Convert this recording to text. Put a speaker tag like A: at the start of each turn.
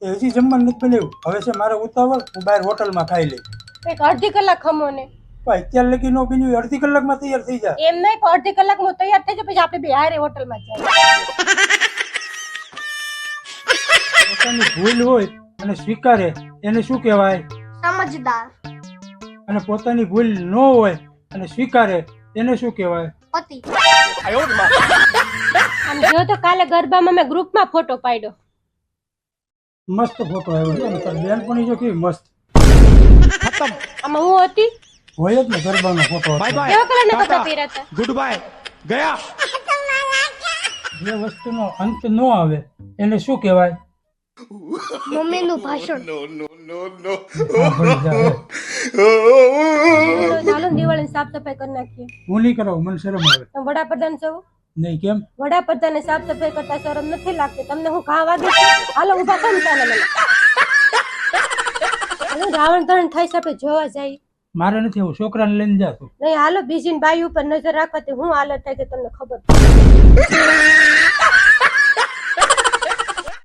A: એ હજી જમવાનું નથી બનાવ્યું. હવે છે મારે ઉતાવળ, હું બહાર હોટલમાં ખાઈ લઈ.
B: એક અડધી કલાક ખમો ને.
A: પણ અત્યાર લગી નો બન્યું, અડધી કલાકમાં તૈયાર થઈ જાય.
B: એમ નહીં, પણ અડધી કલાકમાં તૈયાર થઈ જાય પછી આપણે બે હારે હોટલમાં જઈએ.
A: પોતાની ભૂલ હોય અને સ્વીકારે એને શું કહેવાય?
C: સમજદાર.
A: અને પોતાની ભૂલ ન હોય અને સ્વીકારે એને શું કહેવાય?
C: પતિ.
B: આમ જો તો કાલે ગરબામાં મેં ગ્રુપમાં ફોટો પાડ્યો.
A: મસ્ત ફોટો આવ્યો છે અને તારી બેનપણી જો કેવી મસ્ત.
B: આમાં હું હતી.
A: હોય જ ને ગરબાનો ફોટો હતો.
B: કેવા કલરના કપડાં પહેર્યા હતા?
D: ગુડ બાય ગયા.
A: જે વસ્તુનો અંત ન આવે એને શું કહેવાય?
C: મમ્મીનું ભાષણ.
A: હા, ભળી જાય.
B: ચાલો ને દિવાળીની સાફ સફાઈ કરી નાખીએ.
A: હું નહીં કરાવું, મને શરમ આવે.
B: તમે વડાપ્રધાન છો.
A: નહીં કેમ?
B: વડાપ્રધાને સાફ સફાઈ કરતા શરમ નથી લાગતી તમને? હું ઘા વાગી છું? હાલો ઊભા થઈને ચાલો મને. હાલો રાવણ ધરણ થાય છે, આપણે જોવા જાય.
A: મારે નથી આવું, છોકરાને લઈને જા તું.
B: નહીં હાલો બીજી બાઈ ઉપર નજર રાખવાથી હું હાલત થાય છે તમને ખબર.